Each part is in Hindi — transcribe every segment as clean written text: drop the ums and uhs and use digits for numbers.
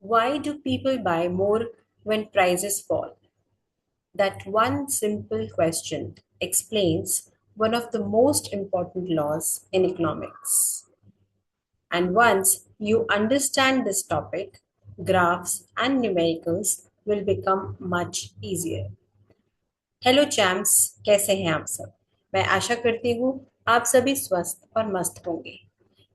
Why do people buy more when prices fall? That one simple question explains one of the most important laws in economics. And once you understand this topic, graphs and numericals will become much easier. Hello champs, कैसे हैं आप सब? मैं आशा करती हूँ आप सभी स्वस्थ और मस्त होंगे।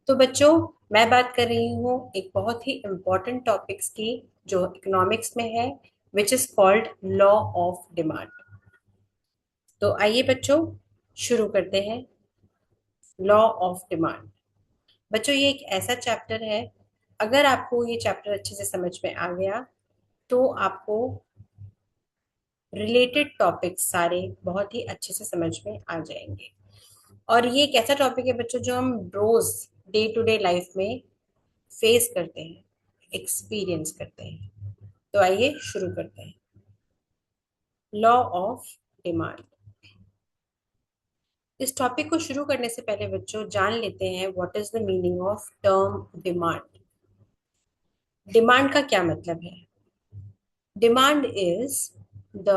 तो बच्चों, मैं बात कर रही हूँ एक बहुत ही इम्पोर्टेंट टॉपिक्स की जो इकोनॉमिक्स में है, which is called law of demand. तो आइए बच्चों, शुरू करते हैं। Law of demand. बच्चों, ये एक ऐसा चैप्टर है, अगर आपको ये चैप्टर अच्छे से समझ में आ गया तो आपको रिलेटेड टॉपिक्स सारे बहुत ही अच्छे से समझ में आ जाएंगे। और ये एक ऐसा टॉपिक है बच्चों जो हम रोज डे टू डे लाइफ में फेस करते हैं, एक्सपीरियंस करते हैं। तो आइए शुरू करते हैं। Law of demand. इस टॉपिक को शुरू करने से पहले बच्चों जान लेते हैं what is the meaning of term demand. Demand का क्या मतलब है? Demand is the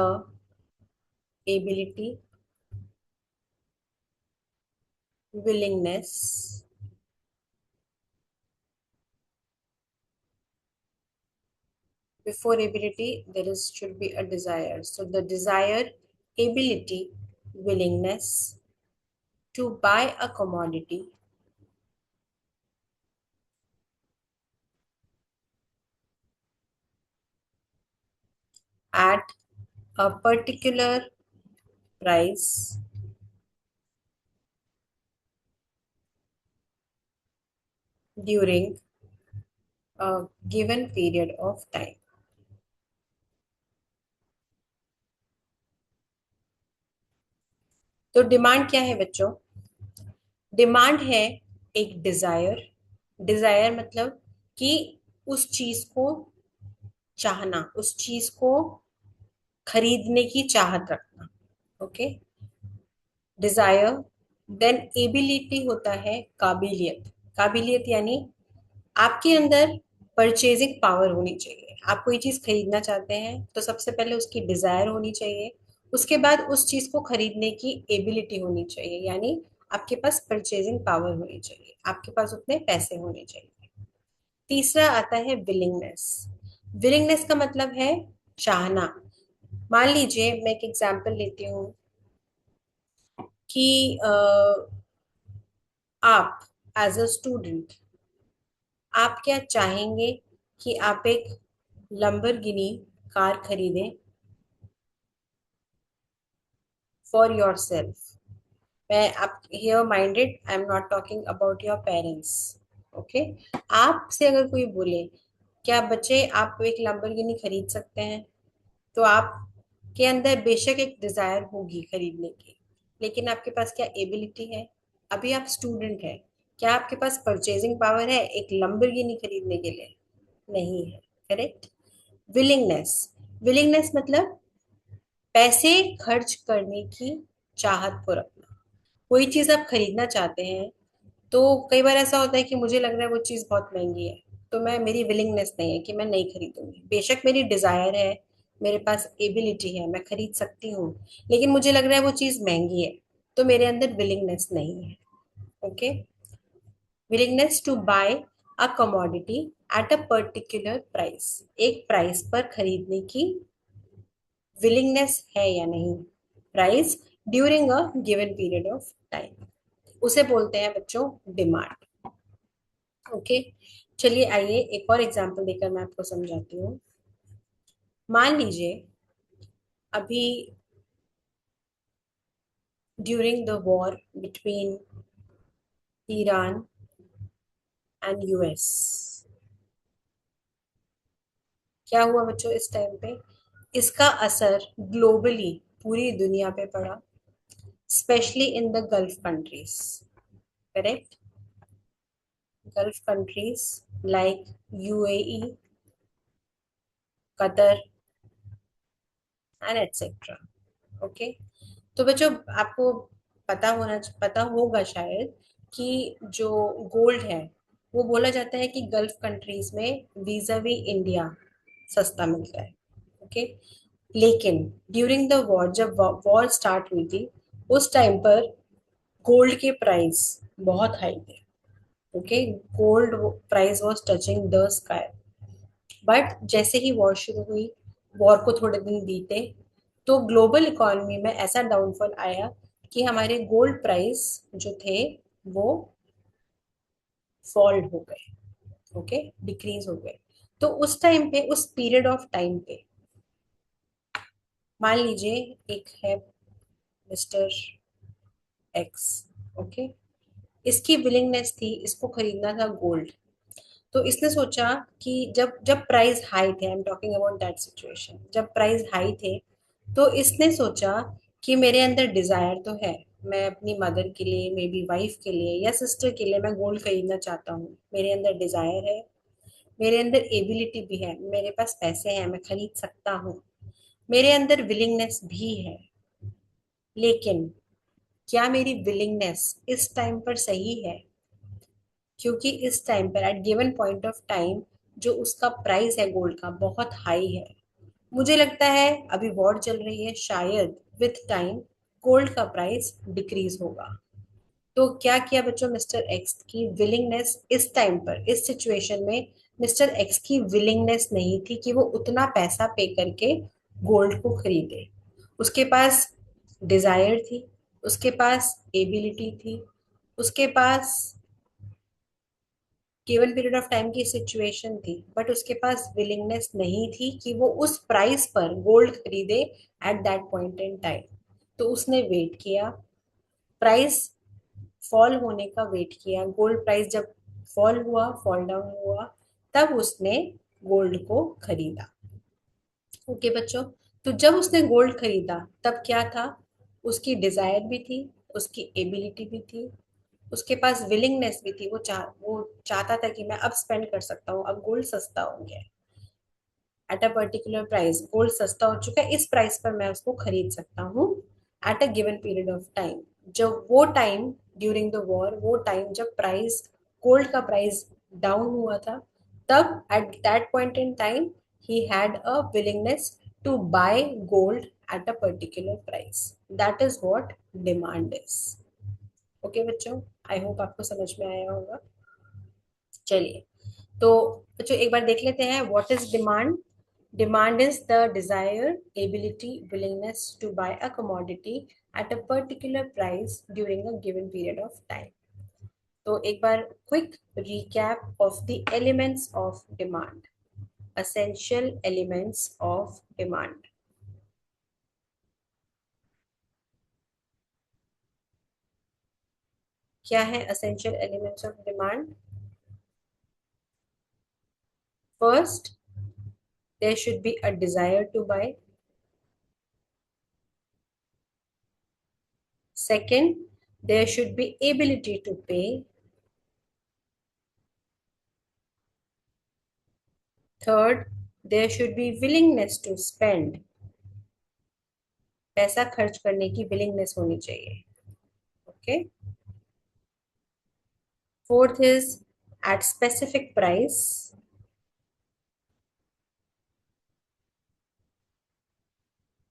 ability, willingness, before ability there is should be a desire. So the desire, ability, willingness to buy a commodity at a particular price during a given period of time. तो डिमांड क्या है बच्चों? डिमांड है एक डिजायर। डिजायर मतलब कि उस चीज को चाहना, उस चीज को खरीदने की चाहत रखना। Okay, Dzire. देन एबिलिटी होता है काबिलियत। काबिलियत यानी आपके अंदर परचेजिंग पावर होनी चाहिए। आप कोई चीज खरीदना चाहते हैं तो सबसे पहले उसकी डिजायर होनी चाहिए, उसके बाद उस चीज को खरीदने की एबिलिटी होनी चाहिए, यानी आपके पास परचेजिंग पावर होनी चाहिए, आपके पास उतने पैसे होने चाहिए। तीसरा आता है विलिंगनेस। विलिंगनेस का मतलब है चाहना। मान लीजिए मैं एक एग्जांपल लेती हूँ कि आप एज अ स्टूडेंट आप क्या चाहेंगे कि आप एक लंबरगिनी कार खरीदें फॉर योर सेल्फ। मैं आप here minded, I am not talking about your parents. Okay, आपसे अगर कोई बोले क्या बच्चे आप एक लंबरगिनी खरीद सकते हैं, तो आपके अंदर बेशक एक डिजायर होगी खरीदने की, लेकिन आपके पास क्या एबिलिटी है? अभी आप स्टूडेंट है, क्या आपके पास परचेजिंग पावर है एक लंबरगिनी खरीदने के लिए? नहीं है। करेक्ट। विलिंगनेस। विलिंगनेस मतलब पैसे खर्च करने की चाहत को रखना। कोई चीज आप खरीदना चाहते हैं तो कई बार ऐसा होता है कि मुझे लग रहा है वो चीज बहुत महंगी है, तो मैं मेरी विलिंगनेस नहीं है कि मैं नहीं खरीदूंगी। बेशक मेरी डिजायर है, मेरे पास एबिलिटी है, मैं खरीद सकती हूँ, लेकिन मुझे लग रहा है वो चीज महंगी है, तो मेरे अंदर विलिंगनेस नहीं है। Okay, willingness to buy a commodity at a particular price. एक प्राइस पर खरीदने की विलिंगनेस है या नहीं, price during a given period of time, उसे बोलते हैं बच्चों डिमांड। ओके, चलिए आइए एक और एग्जांपल देकर मैं आपको समझाती हूँ। मान लीजिए अभी during the war between Iran and US, क्या हुआ बच्चों इस टाइम पे? इसका असर ग्लोबली पूरी दुनिया पे पड़ा, specially in the gulf countries. Correct. Gulf countries like UAE, Qatar and etcetera. Okay, तो बच्चों आपको पता होगा शायद कि जो गोल्ड है वो बोला जाता है कि गल्फ कंट्रीज में वीजा वी इंडिया सस्ता मिलता है। ओके। लेकिन ड्यूरिंग द वॉर, जब वॉर स्टार्ट हुई थी, उस टाइम पर गोल्ड के प्राइस बहुत हाई थे। Okay. Gold price was touching the sky. But जैसे ही वॉर शुरू हुई, वॉर को थोड़े दिन बीते, तो ग्लोबल इकोनॉमी में ऐसा डाउनफॉल आया कि हमारे गोल्ड प्राइस जो थे वो फॉल हो गए। ओके। डिक्रीज हो गए। तो उस टाइम पे, उस पीरियड ऑफ टाइम पे, मान लीजिए एक है मिस्टर एक्स। ओके। इसकी विलिंगनेस थी, इसको खरीदना था गोल्ड। तो इसने सोचा कि जब जब प्राइस हाई थे, I am talking about that situation, जब प्राइस हाई थे, तो इसने सोचा कि मेरे अंदर डिजायर तो है, मैं अपनी मदर के लिए, मे बी वाइफ के लिए या सिस्टर के लिए मैं गोल्ड खरीदना चाहता हूँ, मेरे अंदर डिजायर है, मेरे अंदर एबिलिटी भी है, मेरे पास पैसे हैं, मैं खरीद सकता हूँ, मेरे अंदर विलिंगनेस भी है। लेकिन क्या मेरी विलिंगनेस इस टाइम पर सही है? क्योंकि इस टाइम पर, at given point of time, जो उसका प्राइस है गोल्ड का बहुत हाई है। मुझे लगता है अभी वॉर चल रही है, शायद विथ टाइम गोल्ड का प्राइस डिक्रीज होगा। तो क्या किया बच्चों, मिस्टर एक्स की विलिंगनेस इस टाइम पर, इस सिचुएशन में, मिस्टर एक्स की विलिंगनेस नहीं थी कि वो उतना पैसा पे करके गोल्ड को खरीदे। उसके पास डिजायर थी, उसके पास एबिलिटी थी, उसके पास गिवन पीरियड ऑफ टाइम की सिचुएशन थी, बट उसके पास विलिंगनेस नहीं थी कि वो उस प्राइस पर गोल्ड खरीदे eight that point in time. तो उसने वेट किया, प्राइस फॉल होने का वेट किया, गोल्ड प्राइस जब फॉल हुआ, फॉल डाउन हुआ, तब उसने गोल्ड को खरीदा। ओके बच्चों। तो जब उसने गोल्ड खरीदा, तब क्या था, उसकी डिजायर भी थी, उसकी एबिलिटी भी थी, उसके पास विलिंगनेस भी थी, वो चाहता था कि मैं अब स्पेंड कर सकता हूँ, अब गोल्ड सस्ता हो गया है, eight a particular price gold सस्ता हो चुका है, इस प्राइस पर मैं उसको खरीद सकता हूँ at a given period of time. जब वो टाइम, ड्यूरिंग द वॉर, वो टाइम जब प्राइस, गोल्ड का प्राइस डाउन हुआ था, तब at that point in time ही had a willingness to buy gold at a particular price. That is what demand is. Okay बच्चों, आई होप आपको समझ में आया होगा। चलिए, तो बच्चों एक बार देख लेते हैं, what is demand. Demand is the desire, ability, willingness to buy a commodity at a particular price during a given period of time. तो एक बार quick recap of the elements of demand, essential elements of demand। क्या है essential elements of demand? First, there should be a desire to buy. Second, there should be ability to pay. Third, there should be willingness to spend. पैसा खर्च करने की willingness होनी चाहिए। Okay. Fourth is at specific price.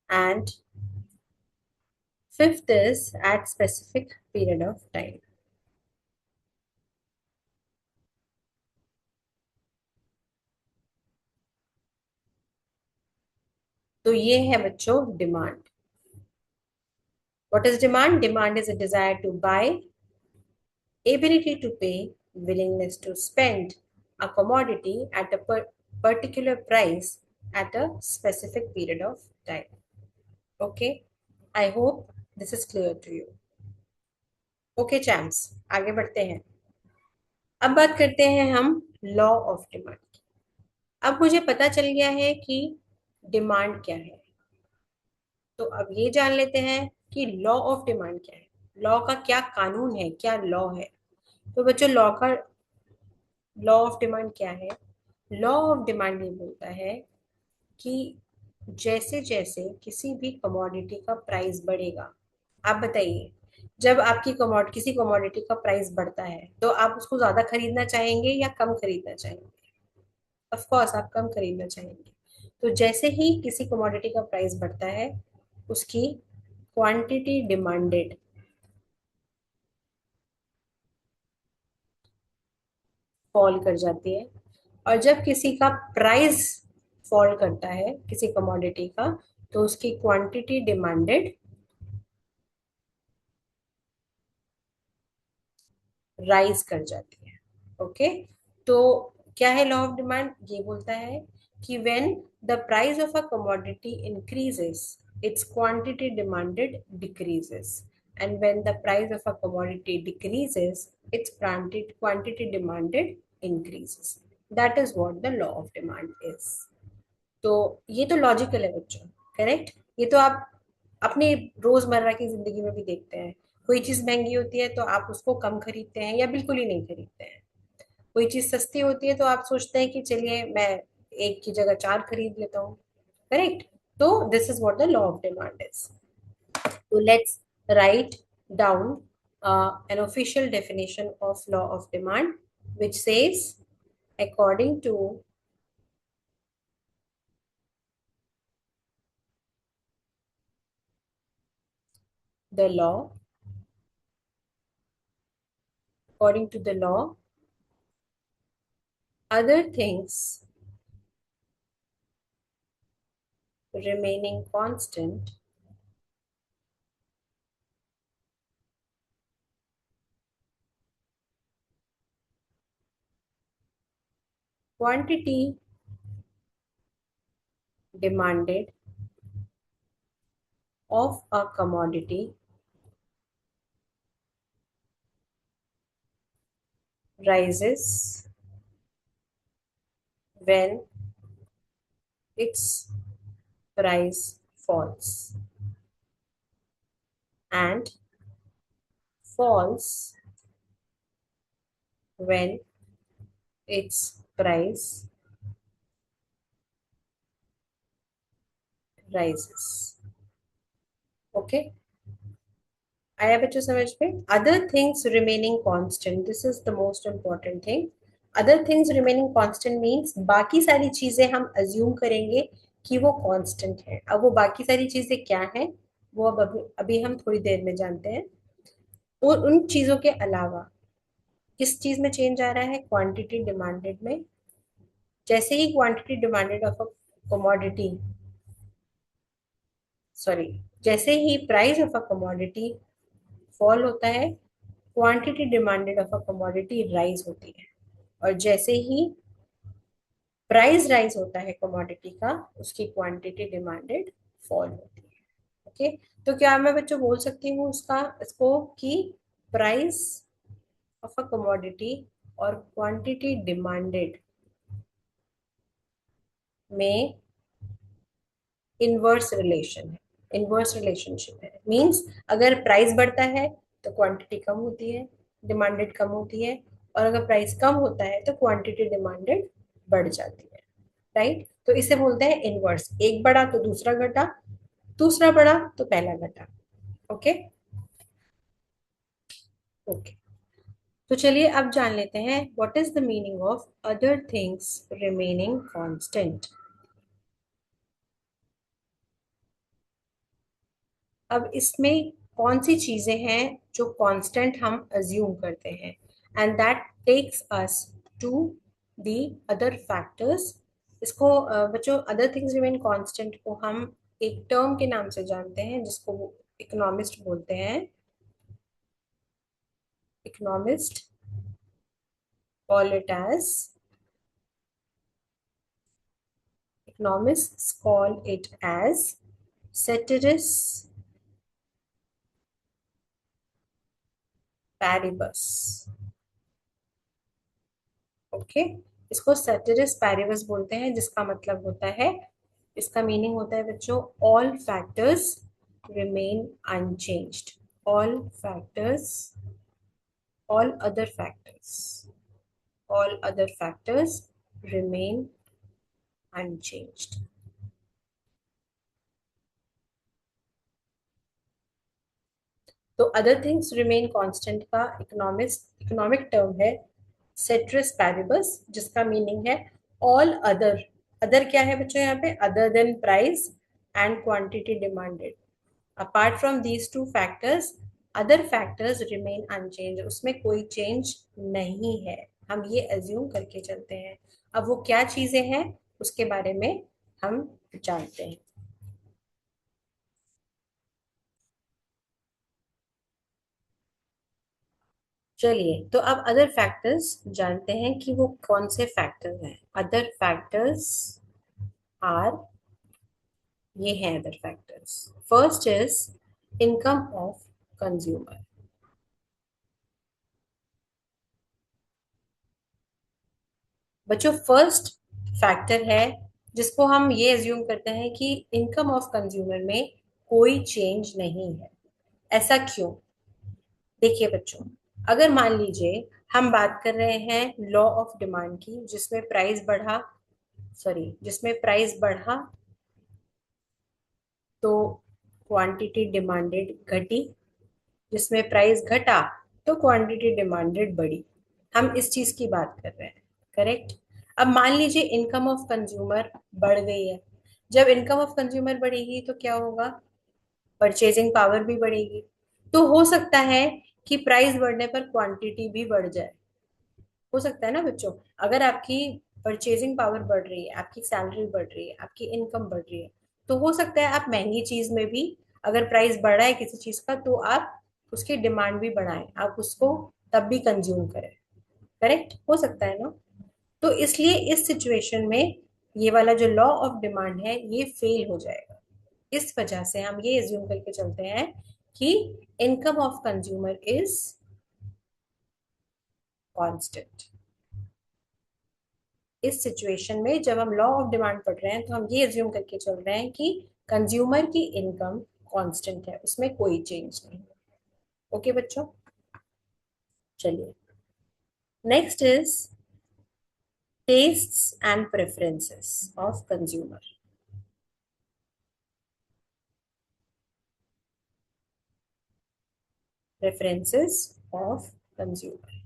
And fifth is at specific period of time। तो ये है बच्चों demand. What is demand? Demand is a desire to buy, ability to pay, willingness to spend a commodity at a particular price at a specific period of time। Okay, I hope this is clear to you। Okay champs, आगे बढ़ते हैं। अब बात करते हैं हम लॉ ऑफ डिमांड। अब मुझे पता चल गया है कि डिमांड क्या है, तो अब ये जान लेते हैं कि लॉ ऑफ डिमांड क्या है, लॉ का क्या कानून है, क्या लॉ है। तो बच्चों, लॉ ऑफ डिमांड क्या है? लॉ ऑफ डिमांड ये बोलता है कि जैसे जैसे किसी भी कमोडिटी का प्राइस बढ़ेगा, आप बताइए, जब आपकी किसी कमोडिटी का प्राइस बढ़ता है तो आप उसको ज्यादा खरीदना चाहेंगे या कम खरीदना चाहेंगे? ऑफ कोर्स आप कम खरीदना चाहेंगे। तो जैसे ही किसी कमोडिटी का प्राइस बढ़ता है, उसकी क्वांटिटी डिमांडेड फॉल कर जाती है। और जब किसी का प्राइस फॉल करता है किसी कमोडिटी का, तो उसकी क्वांटिटी डिमांडेड राइज कर जाती है। ओके। तो क्या है लॉ ऑफ डिमांड? ये बोलता है कि when the price of a commodity increases, it's quantity demanded decreases, and when the price of a commodity decreases, it's quantity demanded increases. That is what the law of demand is. तो ये तो लॉजिकल है बच्चों, करेक्ट। ये तो आप अपनी रोजमर्रा की जिंदगी में भी देखते हैं। कोई चीज महंगी होती है तो आप उसको कम खरीदते हैं या बिल्कुल ही नहीं खरीदते हैं। कोई चीज सस्ती होती है तो आप सोचते हैं कि चलिए मैं एक की जगह चार खरीद लेता हूँ, करेक्ट। तो this is what the law of demand is. तो let's write down an official definition of law of demand, which says, according to the law, according to the law, other things remaining constant, quantity demanded of a commodity rises when its price falls, and falls when its price rises. Okay, आया बच्चों समझ में? Other things remaining constant, this is the most important thing. Other things remaining constant means बाकी सारी चीजें हम अज्यूम करेंगे कि वो कांस्टेंट है। अब वो बाकी सारी चीजें क्या है, वो अब अभी हम थोड़ी देर में जानते हैं। और उन चीजों के अलावा किस चीज में चेंज आ रहा है? क्वांटिटी डिमांडेड में। जैसे ही quantity demanded of a commodity, sorry, जैसे ही price of a commodity fall होता है, quantity demanded of a commodity rise होती है। और जैसे ही प्राइस राइज होता है कमोडिटी का, उसकी क्वांटिटी डिमांडेड फॉल होती है। ओके। तो क्या मैं बच्चों बोल सकती हूँ उसका इसको कि प्राइस ऑफ अ कमोडिटी और क्वांटिटी डिमांडेड में इनवर्स रिलेशन है, इनवर्स रिलेशनशिप है। मींस अगर प्राइस बढ़ता है तो क्वांटिटी कम होती है, डिमांडेड कम होती है। और अगर प्राइस कम होता है तो क्वांटिटी डिमांडेड बढ़ जाती है। राइट। तो इसे बोलते हैं इनवर्स। एक बढ़ा तो दूसरा घटा, दूसरा बढ़ा तो पहला घटा। ओके। ओके। तो चलिए अब जान लेते हैं what is the meaning of other things remaining constant. अब इसमें कौन सी चीजें हैं जो कांस्टेंट हम अज्यूम करते हैं, and that takes us to the other factors. इसको बच्चों अदर थिंग्स रिमेन कांस्टेंट को हम एक टर्म के नाम से जानते हैं जिसको इकोनॉमिस्ट बोलते हैं। Economist call it as economists call it as ceteris paribus। Okay. इसको सेटेरिस पैरिबस बोलते हैं, जिसका मतलब होता है, इसका मीनिंग होता है बच्चों, all factors remain unchanged. All factors, all other factors, all other factors remain unchanged. तो अदर थिंग्स रिमेन कांस्टेंट का इकोनॉमिक टर्म है सेट्रिस पैरिबस, जिसका मीनिंग है ऑल अदर। अदर क्या है बच्चों यहाँ पे? Other than price and quantity demanded. Apart from these two factors, other factors remain unchanged. उसमें कोई चेंज नहीं है, हम ये एज्यूम करके चलते हैं। अब वो क्या चीजें हैं उसके बारे में हम जानते हैं। चलिए, तो अब अदर फैक्टर्स जानते हैं कि वो कौन से फैक्टर्स हैं। अदर फैक्टर्स आर, ये हैं other factors. First is income of consumer. बच्चों, फर्स्ट फैक्टर है जिसको हम ये एज्यूम करते हैं कि इनकम ऑफ कंज्यूमर में कोई चेंज नहीं है। ऐसा क्यों? देखिए बच्चों, अगर मान लीजिए हम बात कर रहे हैं लॉ ऑफ डिमांड की, जिसमें प्राइस बढ़ा, सॉरी, जिसमें प्राइस बढ़ा तो क्वांटिटी डिमांडेड घटी, जिसमें प्राइस घटा तो क्वांटिटी डिमांडेड बढ़ी। हम इस चीज की बात कर रहे हैं, करेक्ट? अब मान लीजिए इनकम ऑफ कंज्यूमर बढ़ गई है। जब इनकम ऑफ कंज्यूमर बढ़ेगी तो क्या होगा? परचेजिंग पावर भी बढ़ेगी। तो हो सकता है कि प्राइस बढ़ने पर क्वांटिटी भी बढ़ जाए। हो सकता है ना बच्चों? अगर आपकी परचेजिंग पावर बढ़ रही है, आपकी सैलरी बढ़ रही है, आपकी इनकम बढ़ रही है, तो हो सकता है आप महंगी चीज में भी, अगर प्राइस बढ़ा है किसी चीज का, तो आप उसकी डिमांड भी बढ़ाएं, आप उसको तब भी कंज्यूम करें। करेक्ट? हो सकता है ना? तो इसलिए इस सिचुएशन में ये वाला जो लॉ ऑफ डिमांड है ये फेल हो जाएगा। इस वजह से हम ये एज्यूम करके चलते हैं कि income of consumer is constant. इस सिचुएशन में जब हम लॉ ऑफ डिमांड पढ़ रहे हैं तो हम ये एज्यूम करके चल रहे हैं कि कंज्यूमर की इनकम कांस्टेंट है, उसमें कोई चेंज नहीं। ओके बच्चों, चलिए, next is tastes and preferences of consumer. Preferences of consumer,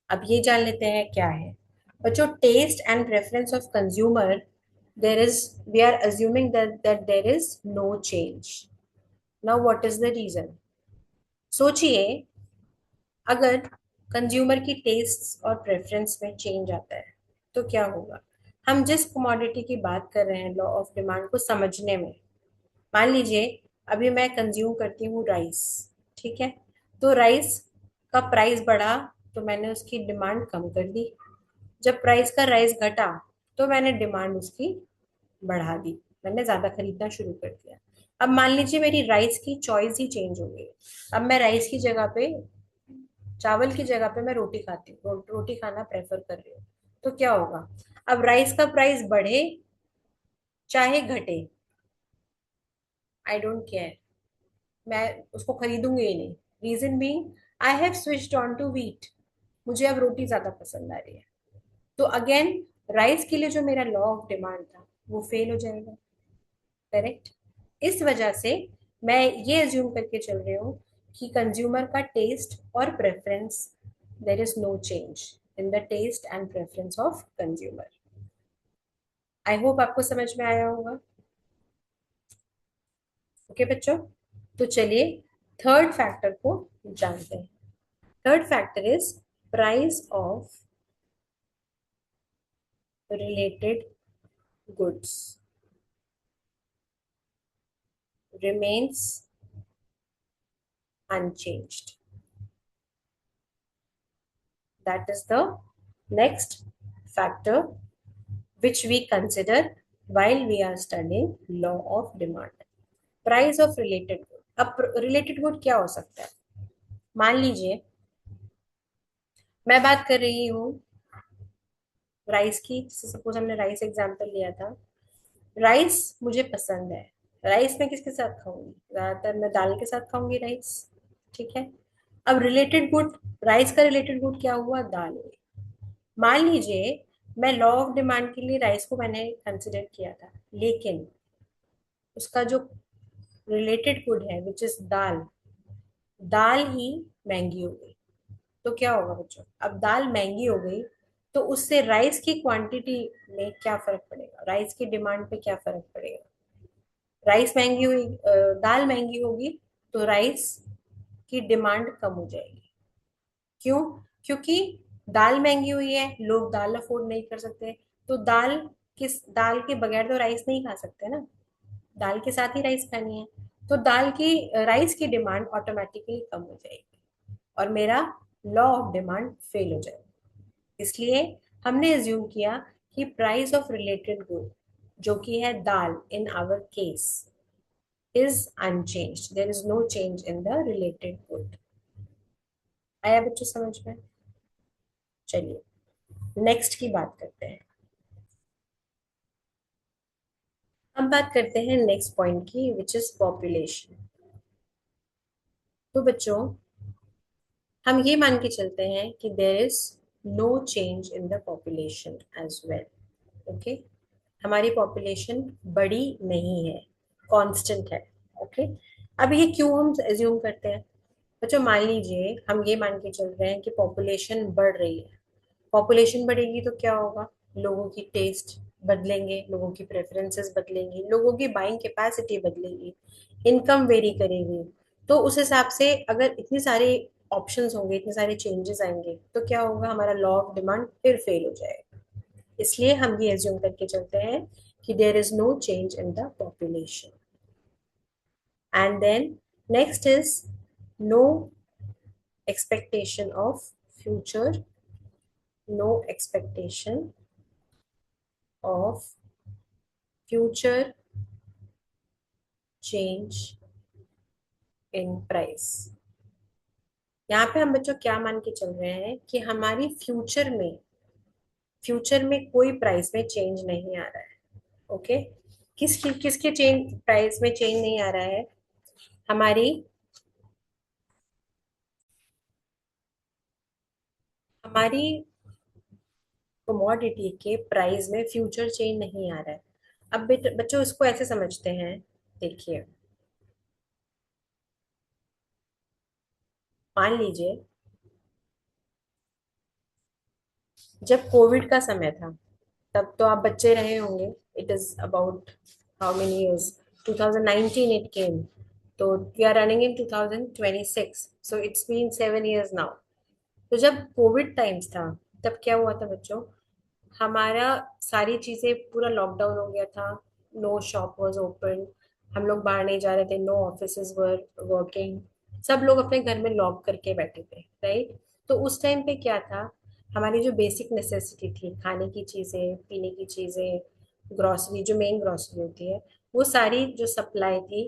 अब ये जान लेते हैं क्या है। बच्चों, taste and preference of consumer, there is, we are assuming that there is no change. Now what is the reason? सोचिए, अगर कंज्यूमर की टेस्ट और प्रेफरेंस में चेंज आता है तो क्या होगा? हम जिस कमोडिटी की बात कर रहे हैं लॉ ऑफ डिमांड को समझने में, मान लीजिए अभी मैं कंज्यूम करती हूँ राइस, ठीक है? तो राइस का प्राइस बढ़ा तो मैंने उसकी डिमांड कम कर दी। जब प्राइस का राइस घटा तो मैंने डिमांड उसकी बढ़ा दी, मैंने ज्यादा खरीदना शुरू कर दिया। अब मान लीजिए मेरी राइस की चॉइस ही चेंज हो गई। अब मैं राइस की जगह पे, चावल की जगह पे मैं रोटी खाती हूँ, रोटी खाना प्रेफर कर रही हूँ। तो क्या होगा? अब राइस का प्राइस बढ़े चाहे घटे, आई डोंट केयर, मैं उसको खरीदूंगी ही नहीं। Reason being, I have switched on to wheat, मुझे अब रोटी ज्यादा पसंद आ रही है। तो अगेन, राइस के लिए जो मेरा लॉ ऑफ डिमांड था वो फेल हो जाएगा। करेक्ट? इस वजह से मैं ये एज्यूम करके चल रही हूँ कि कंज्यूमर का टेस्ट और preference, there is no change in the taste and preference of consumer. I hope आपको समझ में आया होगा। ओके बच्चों, तो चलिए थर्ड फैक्टर को जानते हैं। Third factor is price of related goods remains unchanged. That is the next factor which we consider while we are studying law of demand. Price of related good. अब related good क्या हो सकता है? मान लीजिए मैं बात कर रही हूँ राइस की, सपोज हमने राइस एग्जांपल लिया था। राइस मुझे पसंद है, राइस मैं किसके साथ खाऊंगी? ज्यादातर मैं दाल के साथ खाऊंगी राइस, ठीक है? अब रिलेटेड गुड, राइस का रिलेटेड गुड क्या हुआ? दाल हुई। मान लीजिए मैं लॉ ऑफ डिमांड के लिए राइस को मैंने कंसिडर किया था, लेकिन उसका जो रिलेटेड गुड है विच इज दाल, दाल ही महंगी हो गई, तो क्या होगा बच्चों? अब दाल महंगी हो गई तो उससे राइस की क्वांटिटी में क्या फर्क पड़ेगा, राइस की डिमांड पे क्या फर्क पड़ेगा? राइस महंगी हुई, दाल महंगी होगी तो राइस की डिमांड कम हो जाएगी। क्यों? क्योंकि दाल महंगी हुई है, लोग दाल अफोर्ड नहीं कर सकते, तो दाल के बगैर तो राइस नहीं खा सकते ना, दाल के साथ ही राइस खानी है, तो राइस की डिमांड ऑटोमेटिकली कम हो जाएगी और मेरा लॉ ऑफ डिमांड फेल हो जाएगा। इसलिए हमने एज्यूम किया कि प्राइस ऑफ रिलेटेड गुड, जो कि है dal in our case, is unchanged, there is no change in the related good. आया बच्चों समझ में? चलिए नेक्स्ट की बात करते हैं। हम बात करते हैं नेक्स्ट पॉइंट की विच इज पॉपुलेशन। तो बच्चों हम ये मान के चलते हैं कि there is no change in the population as well. Okay, हमारी पॉपुलेशन बड़ी नहीं है, कांस्टेंट है। ओके, अब ये क्यों हम एज्यूम करते हैं? बच्चों मान लीजिए हम ये मान के चल रहे हैं कि पॉपुलेशन बढ़ रही है, पॉपुलेशन बढ़ेगी तो क्या होगा? लोगों की टेस्ट बदलेंगे, लोगों की प्रेफरेंसेस बदलेंगी, लोगों की बाइंग कैपेसिटी बदलेगी, इनकम वेरी करेगी। तो उस हिसाब से अगर इतनी सारे ऑप्शंस होंगे, इतने सारे चेंजेस आएंगे, तो क्या होगा? हमारा लॉ ऑफ डिमांड फिर फेल हो जाएगा। इसलिए हम ये एज्यूम करके चलते हैं कि there is no change in the population. And then next is no expectation of future, no expectation of future change in price। यहाँ पे हम बच्चों क्या मान के चल रहे हैं कि हमारी फ्यूचर में कोई प्राइस में चेंज नहीं आ रहा है। ओके, किसके चेंज प्राइस में चेंज नहीं आ रहा है? हमारी हमारी कमोडिटी के प्राइस में फ्यूचर चेंज नहीं आ रहा है। अब बच्चों इसको ऐसे समझते हैं, देखिए मान लीजिए जब कोविड का समय था, तब तो आप बच्चे रहे होंगे। It is about how many years? 2019 it came, so we are running in 2026, so it's been 7 years now. तो जब कोविड टाइम्स था, तब क्या हुआ था बच्चों? हमारा सारी चीजें, पूरा लॉकडाउन हो गया था, नो शॉप वाज ओपन, हम लोग बाहर नहीं जा रहे थे, नो ऑफिसेज वर वर्किंग, सब लोग अपने घर में लॉक करके बैठे थे, राइट? तो उस टाइम पे क्या था? हमारी जो बेसिक नेसेसिटी थी, खाने की चीजें, पीने की चीजें, ग्रोसरी, जो मेन ग्रोसरी होती है, वो सारी जो सप्लाई थी,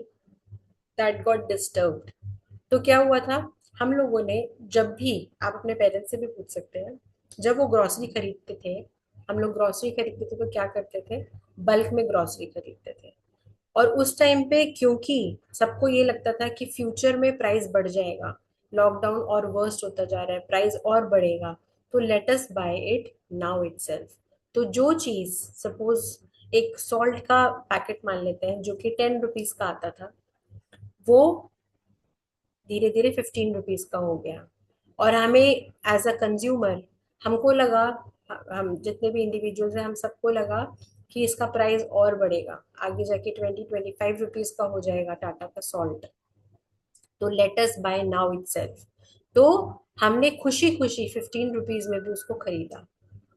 दैट गॉट डिस्टर्ब्ड। तो क्या हुआ था? हम लोगों ने, जब भी, आप अपने पेरेंट्स से भी पूछ सकते हैं, जब वो ग्रोसरी खरीदते थे, हम लोग ग्रोसरी खरीदते थे तो क्या करते थे? बल्क में ग्रोसरी खरीदते थे। और उस टाइम पे क्योंकि सबको ये लगता था कि फ्यूचर में प्राइस बढ़ जाएगा, लॉकडाउन और वर्स्ट होता जा रहा है, प्राइस और बढ़ेगा, तो let us buy it now itself. तो जो चीज, सपोज एक सॉल्ट का पैकेट मान लेते हैं जो कि 10 रुपीज का आता था, वो धीरे धीरे 15 रुपीज का हो गया। और हमें एज अ कंज्यूमर, हमको लगा, हम जितने भी इंडिविजुअल्स हैं, हम सबको लगा कि इसका प्राइस और बढ़ेगा, आगे जाके 20-25 रुपीज का हो जाएगा टाटा का सॉल्ट, तो let us buy now itself. तो हमने खुशी खुशी 15 रुपीज में भी उसको खरीदा,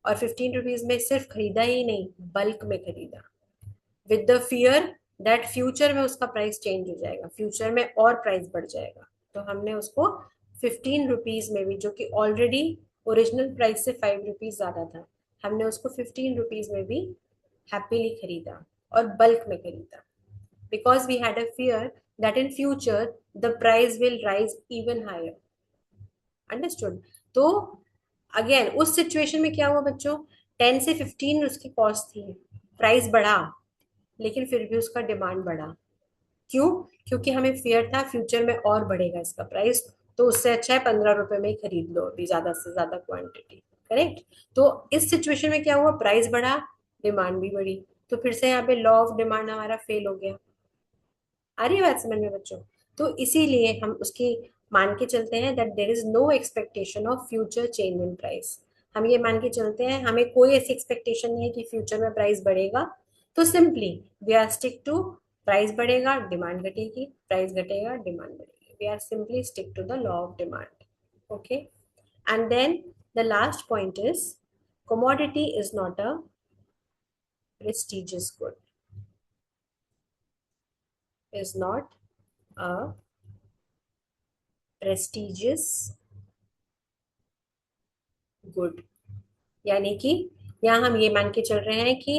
और 15 रुपीज में सिर्फ खरीदा ही नहीं, बल्क में खरीदा, with the fear that future में उसका प्राइस चेंज हो जाएगा, फ्यूचर में और प्राइस बढ़ जाएगा। तो हमने उसको 15 रुपीज में भी, जो कि ऑलरेडी ओरिजिनल प्राइस से 5 रुपीज ज्यादा था, हमने उसको 15 रुपीज में भी हैप्पीली खरीदा, और बल्क में खरीदा, because we had a fear that in future the price will rise even higher। Understood? तो अगेन उस सिचुएशन में क्या हुआ बच्चों? 10 से 15 उसकी कॉस्ट थी, प्राइस बढ़ा, लेकिन फिर भी उसका डिमांड बढ़ा। क्यों? क्योंकि हमें फियर था फ्यूचर में और बढ़ेगा इसका प्राइस, तो उससे अच्छा है 15 रुपए में ही खरीद लो अभी ज्यादा से ज्यादा क्वांटिटी। करेक्ट? तो इस सिचुएशन में क्या हुआ? प्राइस बढ़ा, डिमांड भी बढ़ी, तो फिर से यहाँ पे लॉ ऑफ डिमांड हमारा फेल हो गया। आ रही है बात समझ में बच्चों? तो इसीलिए हम उसकी मान के चलते हैं that there is no expectation of future change in price. हम ये मान के चलते हैं, हमें कोई ऐसी एक्सपेक्टेशन नहीं है कि फ्यूचर में प्राइस बढ़ेगा। तो simply we are stick to, price बढ़ेगा डिमांड घटेगी, प्राइस घटेगा डिमांड बढ़ेगी, we are simply stick to the law of demand. Okay, and then the last point is commodity is not a prestigious good, is not a prestigious good. यानी कि यहाँ हम ये मान के चल रहे हैं कि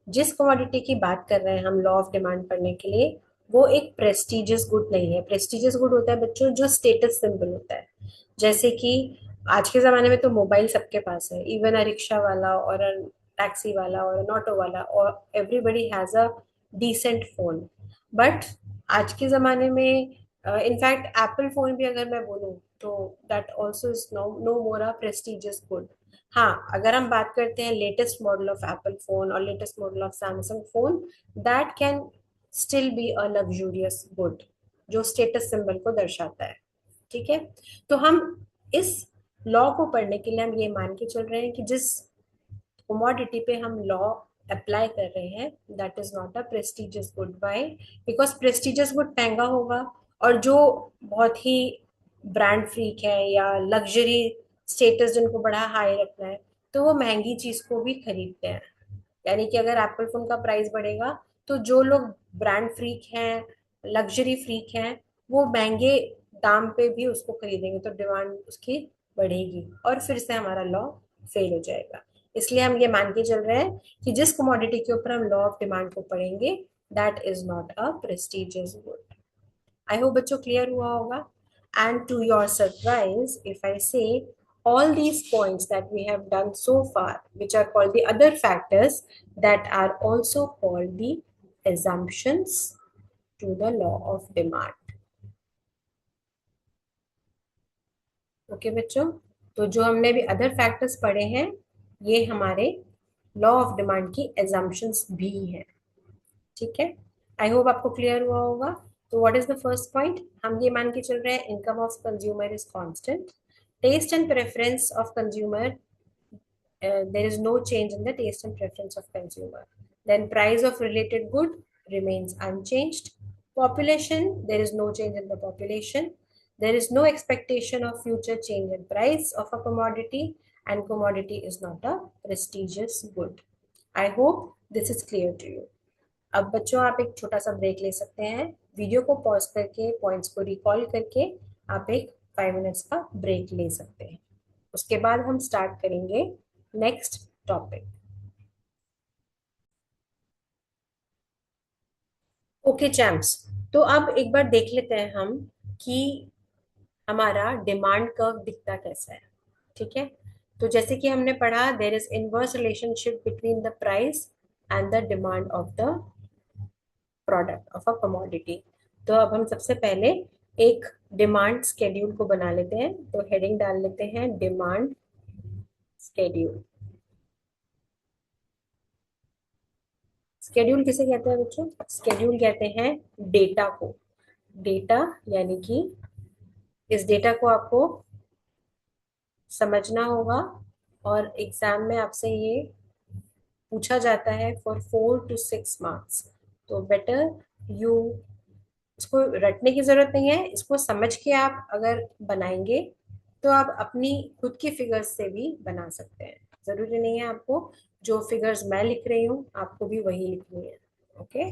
जिस कमोडिटी की बात कर रहे हैं हम लॉ ऑफ डिमांड पढ़ने के लिए, वो एक प्रेस्टिजियस गुड नहीं है। प्रेस्टिजियस गुड होता है बच्चों जो स्टेटस सिंबल होता है। जैसे कि आज के जमाने में तो मोबाइल सबके पास है, इवन अ रिक्शा वाला और अ टैक्सी वाला और अन ऑटो वाला, और everybody has a decent phone. But आज के जमाने में इनफैक्ट एप्पल फोन भी अगर मैं बोलूँ तो that also is no no more a prestigious good. हाँ, अगर हम बात करते हैं latest model of Apple phone और latest model of Samsung phone, that can still be a luxurious good जो स्टेटस सिंबल को दर्शाता है। ठीक है, तो हम इस लॉ को पढ़ने के लिए हम ये मान के चल रहे हैं कि जिस कमोडिटी पे हम लॉ अप्लाई कर रहे हैं that is not a prestigious good. Buy, because prestigious good महंगा होगा, और जो बहुत ही ब्रांड फ्रीक है या लग्जरी स्टेटस जिनको बड़ा हाई रखना है, तो वो महंगी चीज को भी खरीदते हैं। यानी कि अगर एप्पल फोन का प्राइस बढ़ेगा तो जो लोग ब्रांड फ्रीक हैं, लग्जरी फ्रीक हैं, वो महंगे दाम पे भी उसको खरीदेंगे, तो डिमांड उसकी बढ़ेगी और फिर से हमारा लॉ फेल हो जाएगा। इसलिए हम ये मान के चल रहे हैं कि जिस कमोडिटी के ऊपर हम लॉ ऑफ डिमांड को पढ़ेंगे that is not a prestigious good. I hope बच्चों क्लियर हुआ होगा। And to your surprise if I say all these points that we have done so far, which are called the other factors, that are also called the assumptions to the law of demand. Okay बच्चों, तो जो हमने भी अदर फैक्टर्स पढ़े हैं ये हमारे लॉ ऑफ डिमांड की एजम्पशंस भी हैं। ठीक है, आई होप आपको क्लियर हुआ होगा। तो what is the first point, हम ये मान के चल रहे हैं income of consumer is constant, taste and preference of consumer, there is no change in the taste and preference of consumer. Then price of related good remains unchanged. Population, there is no change in the population. There is no expectation of future change in price of a commodity, and commodity is not a prestigious good. I hope this is clear to you. अब बच्चों आप एक छोटा सा ब्रेक ले सकते हैं, वीडियो को पॉज करके पॉइंट्स को रिकॉल करके आप एक 5 मिनट्स का ब्रेक ले सकते हैं। उसके बाद हम स्टार्ट करेंगे नेक्स्ट टॉपिक। ओके चैम्प्स, तो अब एक बार देख लेते हैं हम कि हमारा डिमांड कर्व दिखता कैसा है। ठीक है, तो जैसे कि हमने पढ़ा there is inverse relationship between the price and the demand of the product of a commodity. तो अब हम सबसे पहले एक डिमांड स्केड्यूल को बना लेते हैं, तो हेडिंग डाल लेते हैं डिमांड स्केड्यूल। स्केड्यूल किसे कहते हैं बच्चों? स्केड्यूल कहते हैं डेटा को। डेटा यानी कि इस डेटा को आपको समझना होगा, और एग्जाम में आपसे ये पूछा जाता है फॉर 4 to 6 मार्क्स। तो बेटर यू, इसको रटने की जरूरत नहीं है, इसको समझ के आप अगर बनाएंगे तो आप अपनी खुद की फिगर्स से भी बना सकते हैं। जरूरी नहीं है आपको जो फिगर्स मैं लिख रही हूँ आपको भी वही लिखनी है। ओके,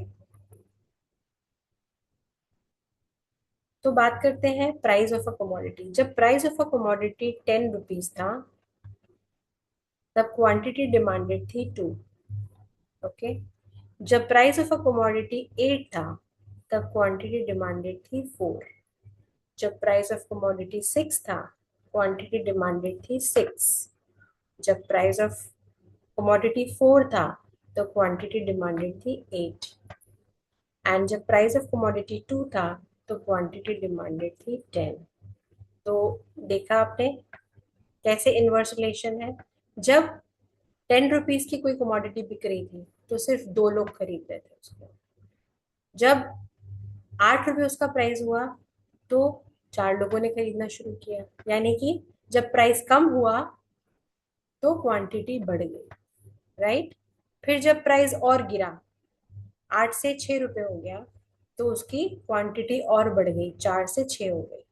तो बात करते हैं प्राइस ऑफ अ कमोडिटी। जब price of a commodity 10 rupees था तब क्वांटिटी डिमांडेड थी 2। ओके, जब प्राइस ऑफ अ कमोडिटी 8 था तब क्वांटिटी डिमांडेड थी 4। जब प्राइस ऑफ कमोडिटी 6 था क्वांटिटी डिमांडेड थी 6। जब प्राइस ऑफ कमोडिटी 4 था तो क्वांटिटी डिमांडेड थी 8। एंड जब प्राइस ऑफ कमोडिटी 2 था तो क्वांटिटी डिमांडेड थी 10। तो देखा आपने कैसे इनवर्स रिलेशन है। जब 10 रुपीज की कोई कमोडिटी बिक रही थी तो सिर्फ 2 लोग खरीद रहे थे उसको। जब 8 रुपए उसका प्राइस हुआ तो 4 लोगों ने खरीदना शुरू किया, यानी कि जब प्राइस कम हुआ तो क्वांटिटी बढ़ गई, राइट। फिर जब प्राइस और गिरा, 8 से 6 रुपए हो गया, तो उसकी क्वांटिटी और बढ़ गई, 4 से 6 हो गई।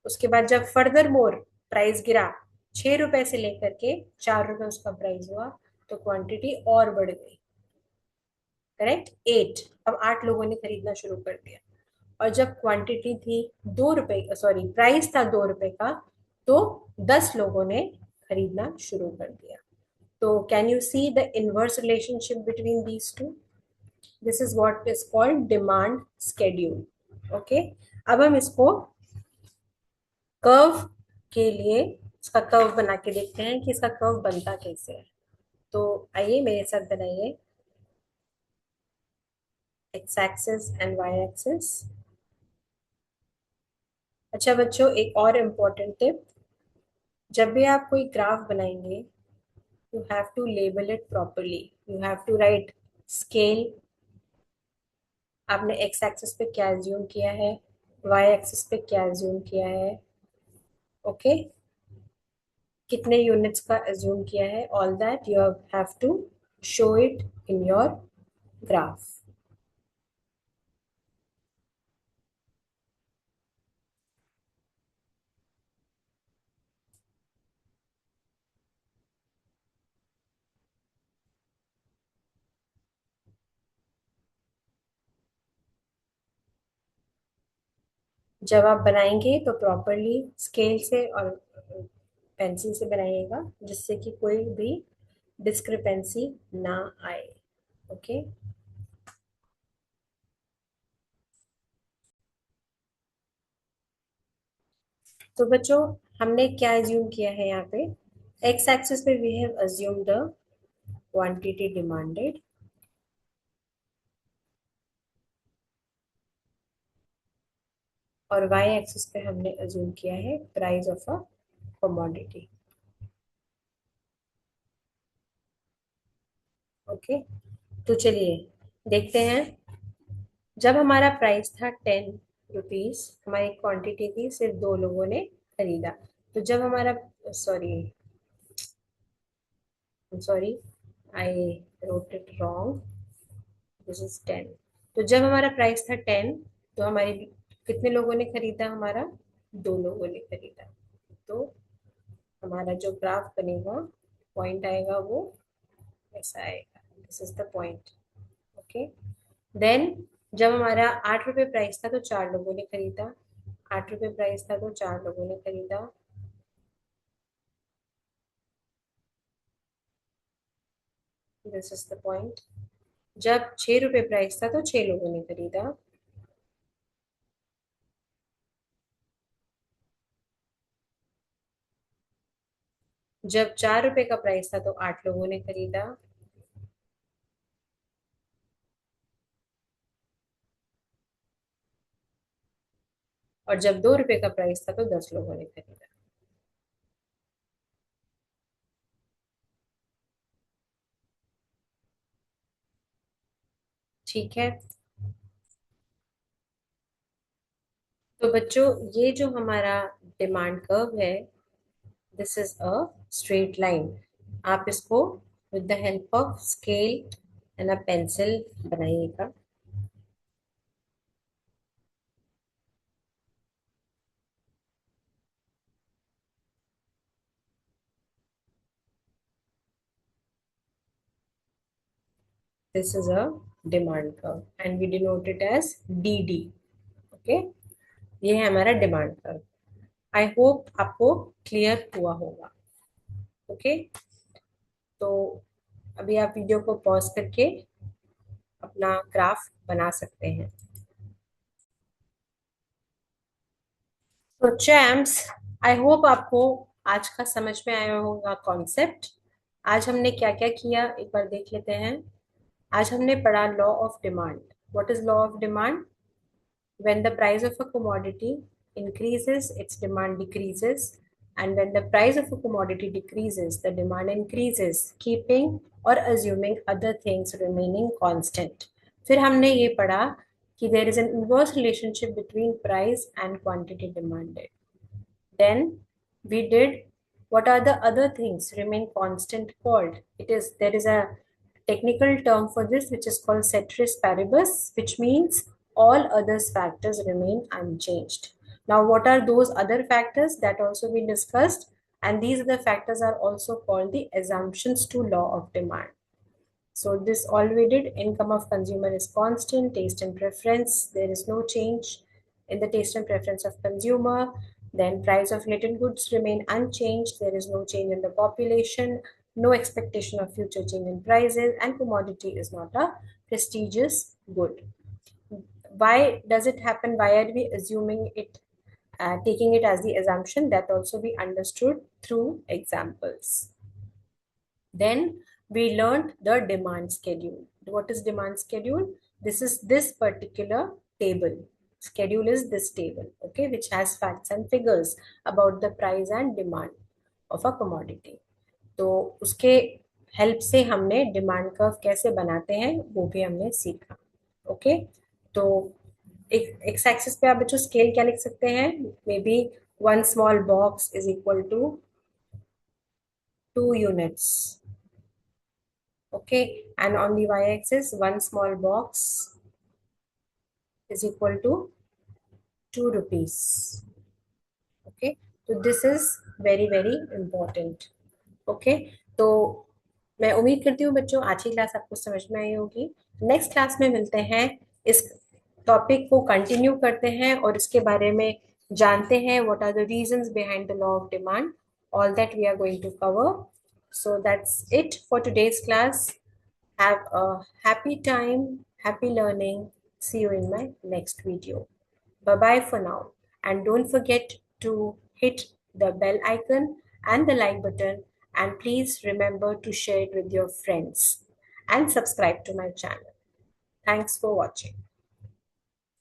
उसके बाद जब फर्दर मोर प्राइस गिरा, 6 रुपए से लेकर के 4 रुपए उसका प्राइस हुआ, तो क्वांटिटी और बढ़ गई, करेक्ट। 8, अब 8 लोगों ने खरीदना शुरू कर दिया। और जब क्वांटिटी थी 2 रुपए, सॉरी प्राइस था 2 रुपए का, तो 10 लोगों ने खरीदना शुरू कर दिया। तो can you see the inverse relationship between these two? This is what is called demand schedule. Okay, अब हम इसको कर्व के लिए इसका कर्व बना के देखते हैं कि इसका कर्व बनता कैसे है। तो आइए मेरे साथ बनाइए x axis and y axis. अच्छा बच्चों, एक और इम्पोर्टेंट टिप, जब भी आप कोई ग्राफ बनाएंगे, you have to label it properly. You have to write scale, आपने एक्स एक्सिस पे क्या एज्यूम किया है, वाई एक्सिस पे क्या एज्यूम किया है, ओके, कितने यूनिट्स का एज्यूम किया है, all that you have to show it in your graph. जब आप बनाएंगे तो प्रॉपरली स्केल से और पेंसिल से बनाइएगा, जिससे कि कोई भी डिस्क्रिपेंसी ना आए, ओके। तो बच्चों, हमने क्या एज्यूम किया है यहाँ पे, एक्स एक्सिस पे we have assume the quantity demanded, और वाई एक्सिस पे हमने अज्यूम किया है price of a commodity, okay. तो चलिए देखते हैं, जब हमारा प्राइस था 10 रुपीज, हमारी क्वांटिटी थी, सिर्फ 2 लोगों ने खरीदा। तो जब हमारा, sorry sorry, I wrote it wrong, this is 10। तो जब हमारा प्राइस था 10, तो हमारी कितने लोगों ने खरीदा, हमारा 2 लोगों ने खरीदा। तो हमारा जो ग्राफ बनेगा, पॉइंट आएगा वो ऐसा आएगा, this is the point, okay. Then जब हमारा 8 रुपए प्राइस था तो 4 लोगों ने खरीदा, 8 रुपए प्राइस था तो 4 लोगों ने खरीदा। This is the point. जब 6 रुपए प्राइस था तो 6 लोगों ने खरीदा। जब 4 रुपए का प्राइस था तो 8 लोगों ने खरीदा। और जब 2 रुपए का प्राइस था तो 10 लोगों ने खरीदा। ठीक है। तो बच्चों, ये जो हमारा डिमांड कर्व है, this is a straight line. आप इसको with the help of scale and a pencil बनाइएगा। This is a demand curve and we denote it as D D, okay. ये है हमारा डिमांड कर्व। आई होप आपको क्लियर हुआ होगा, ओके। तो अभी आप वीडियो को पॉज करके अपना ग्राफ बना सकते हैं। तो चैम्प्स, आई होप आपको आज का समझ में आया होगा कॉन्सेप्ट। आज हमने क्या क्या किया एक बार देख लेते हैं। आज हमने पढ़ा law of demand. What is law of demand? When the price of a commodity increases, its demand decreases. And when the price of a commodity decreases, the demand increases, keeping or assuming other things remaining constant. फिर हमने ये पढ़ा कि there is an inverse relationship between price and quantity demanded. Then we did what are the other things remain constant called. There is a technical term for this which is called ceteris paribus, which means all other factors remain unchanged. Now, what are those other factors that also we discussed? And these other factors are also called the assumptions to law of demand. So this all we did, income of consumer is constant, taste and preference, there is no change in the taste and preference of consumer. Then price of related goods remain unchanged, there is no change in the population, no expectation of future change in prices, and commodity is not a prestigious good. Why does it happen? Why are we assuming it, taking it as the assumption? That also we understood through examples. Then we learned the demand schedule. What is demand schedule? This is this particular table. Schedule is this table, okay, which has facts and figures about the price and demand of a commodity. तो उसके हेल्प से हमने डिमांड कर्व कैसे बनाते हैं वो भी हमने सीखा. ओके, तो एक एक्स एक्सिस पे आप बच्चों स्केल क्या लिख सकते हैं? Maybe one small box is equal to 2 units. Okay, and on the y-axis, one small box is equal to 2 rupees. Okay, so this is very very important. Okay, तो मैं उम्मीद करती हूँ बच्चों आज की क्लास आपको समझ में आई होगी. नेक्स्ट क्लास में मिलते हैं, इस टॉपिक को कंटिन्यू करते हैं और इसके बारे में जानते हैं. What are the reasons behind the law of demand, all that we are going to cover. So that's it for today's class. Have a happy time, happy learning. See you in my next video. Bye bye for now. And don't forget to hit the bell icon and the like button. And please remember to share it with your friends and subscribe to my channel. Thanks for watching.